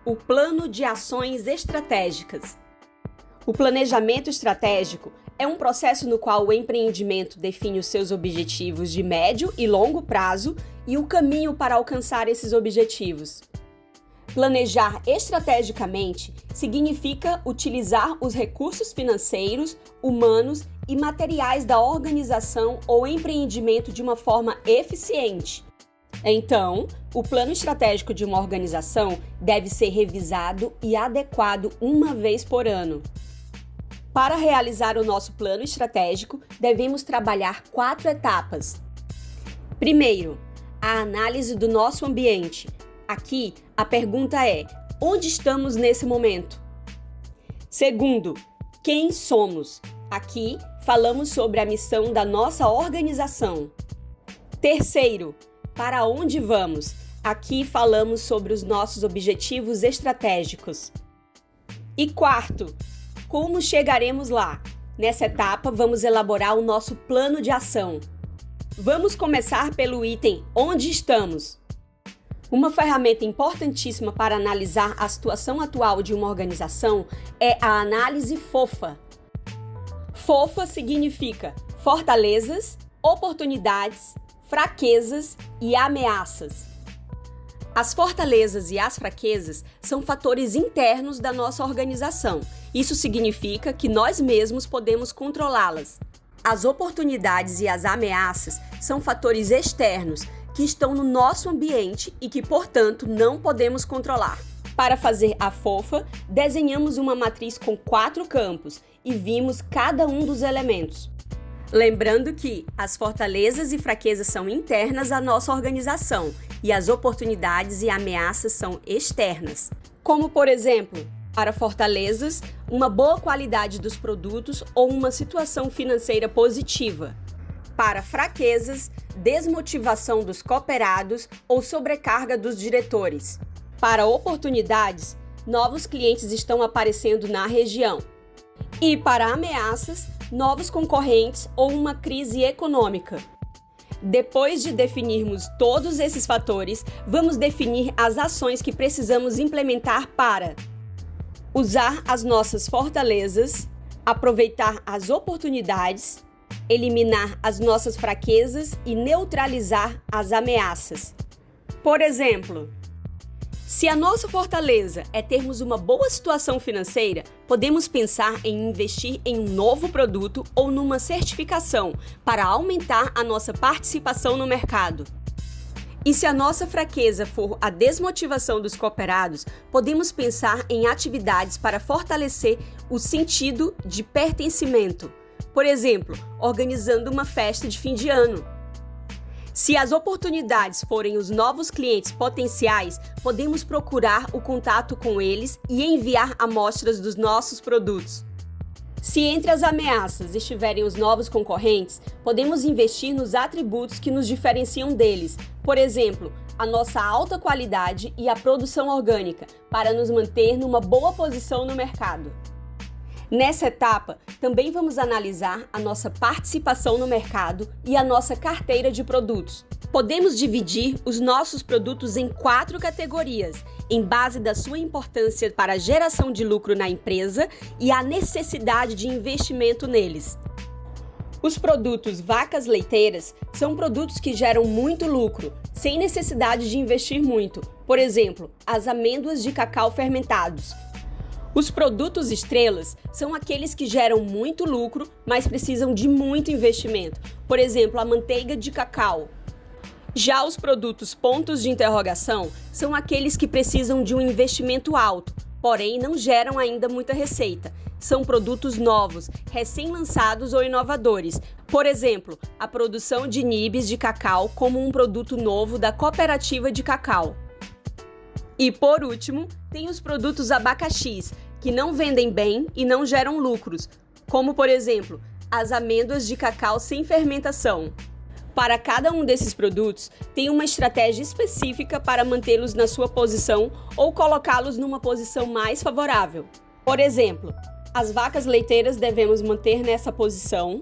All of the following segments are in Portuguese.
O plano de ações estratégicas. O planejamento estratégico é um processo no qual o empreendimento define os seus objetivos de médio e longo prazo e o caminho para alcançar esses objetivos. Planejar estrategicamente significa utilizar os recursos financeiros, humanos e materiais da organização ou empreendimento de uma forma eficiente. Então, o plano estratégico de uma organização deve ser revisado e adequado uma vez por ano. Para realizar o nosso plano estratégico, devemos trabalhar 4 etapas. Primeiro, a análise do nosso ambiente. Aqui, a pergunta é: onde estamos nesse momento? Segundo, quem somos? Aqui, falamos sobre a missão da nossa organização. Terceiro, para onde vamos? Aqui falamos sobre os nossos objetivos estratégicos. E quarto, como chegaremos lá? Nessa etapa, vamos elaborar o nosso plano de ação. Vamos começar pelo item onde estamos. Uma ferramenta importantíssima para analisar a situação atual de uma organização é a análise FOFA. FOFA significa fortalezas, oportunidades, fraquezas e ameaças. As fortalezas e as fraquezas são fatores internos da nossa organização. Isso significa que nós mesmos podemos controlá-las. As oportunidades e as ameaças são fatores externos que estão no nosso ambiente e que, portanto, não podemos controlar. Para fazer a FOFA, desenhamos uma matriz com 4 campos e vimos cada um dos elementos. Lembrando que as fortalezas e fraquezas são internas à nossa organização e as oportunidades e ameaças são externas. Como, por exemplo, para fortalezas, uma boa qualidade dos produtos ou uma situação financeira positiva. Para fraquezas, desmotivação dos cooperados ou sobrecarga dos diretores. Para oportunidades, novos clientes estão aparecendo na região. E para ameaças, novos concorrentes ou uma crise econômica. Depois de definirmos todos esses fatores, vamos definir as ações que precisamos implementar para usar as nossas fortalezas, aproveitar as oportunidades, eliminar as nossas fraquezas e neutralizar as ameaças. Por exemplo, se a nossa fortaleza é termos uma boa situação financeira, podemos pensar em investir em um novo produto ou numa certificação para aumentar a nossa participação no mercado. E se a nossa fraqueza for a desmotivação dos cooperados, podemos pensar em atividades para fortalecer o sentido de pertencimento. Por exemplo, organizando uma festa de fim de ano. Se as oportunidades forem os novos clientes potenciais, podemos procurar o contato com eles e enviar amostras dos nossos produtos. Se entre as ameaças estiverem os novos concorrentes, podemos investir nos atributos que nos diferenciam deles. Por exemplo, a nossa alta qualidade e a produção orgânica, para nos manter numa boa posição no mercado. Nessa etapa, também vamos analisar a nossa participação no mercado e a nossa carteira de produtos. Podemos dividir os nossos produtos em 4 categorias, em base da sua importância para a geração de lucro na empresa e a necessidade de investimento neles. Os produtos vacas leiteiras são produtos que geram muito lucro, sem necessidade de investir muito. Por exemplo, as amêndoas de cacau fermentados. Os produtos estrelas são aqueles que geram muito lucro, mas precisam de muito investimento. Por exemplo, a manteiga de cacau. Já os produtos pontos de interrogação são aqueles que precisam de um investimento alto, porém não geram ainda muita receita. São produtos novos, recém-lançados ou inovadores. Por exemplo, a produção de nibs de cacau como um produto novo da cooperativa de cacau. E por último, tem os produtos abacaxis, que não vendem bem e não geram lucros, como por exemplo, as amêndoas de cacau sem fermentação. Para cada um desses produtos, tem uma estratégia específica para mantê-los na sua posição ou colocá-los numa posição mais favorável. Por exemplo, as vacas leiteiras devemos manter nessa posição.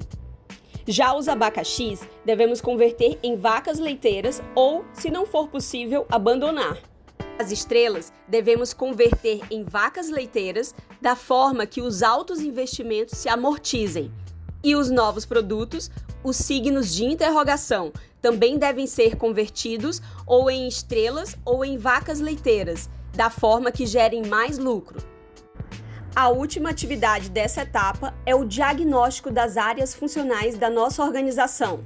Já os abacaxis devemos converter em vacas leiteiras ou, se não for possível, abandonar. As estrelas devemos converter em vacas leiteiras da forma que os altos investimentos se amortizem. E os novos produtos, os signos de interrogação, também devem ser convertidos ou em estrelas ou em vacas leiteiras, da forma que gerem mais lucro. A última atividade dessa etapa é o diagnóstico das áreas funcionais da nossa organização.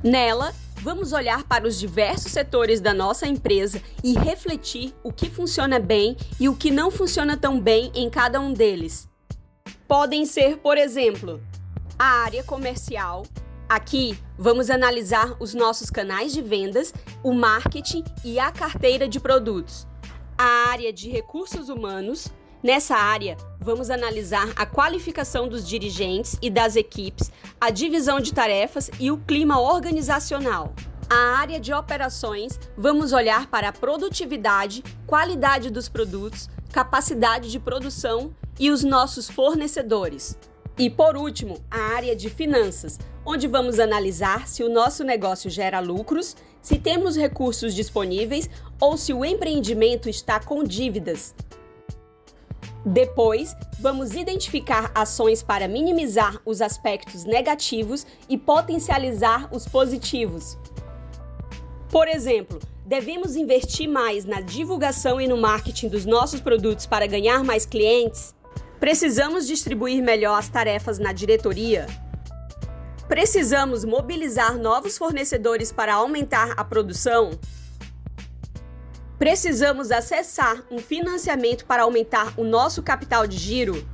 Nela, vamos olhar para os diversos setores da nossa empresa e refletir o que funciona bem e o que não funciona tão bem em cada um deles. Podem ser, por exemplo, a área comercial. Aqui, vamos analisar os nossos canais de vendas, o marketing e a carteira de produtos. A área de recursos humanos. Nessa área, vamos analisar a qualificação dos dirigentes e das equipes, a divisão de tarefas e o clima organizacional. A área de operações, vamos olhar para a produtividade, qualidade dos produtos, capacidade de produção e os nossos fornecedores. E por último, a área de finanças, onde vamos analisar se o nosso negócio gera lucros, se temos recursos disponíveis ou se o empreendimento está com dívidas. Depois, vamos identificar ações para minimizar os aspectos negativos e potencializar os positivos. Por exemplo, devemos investir mais na divulgação e no marketing dos nossos produtos para ganhar mais clientes? Precisamos distribuir melhor as tarefas na diretoria? Precisamos mobilizar novos fornecedores para aumentar a produção? Precisamos acessar um financiamento para aumentar o nosso capital de giro?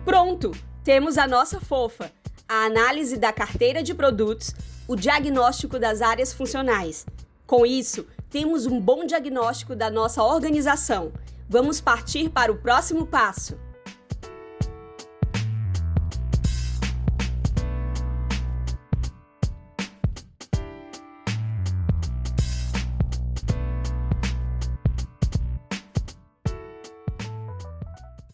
Pronto! Temos a nossa fofa, a análise da carteira de produtos, o diagnóstico das áreas funcionais. Com isso, temos um bom diagnóstico da nossa organização. Vamos partir para o próximo passo.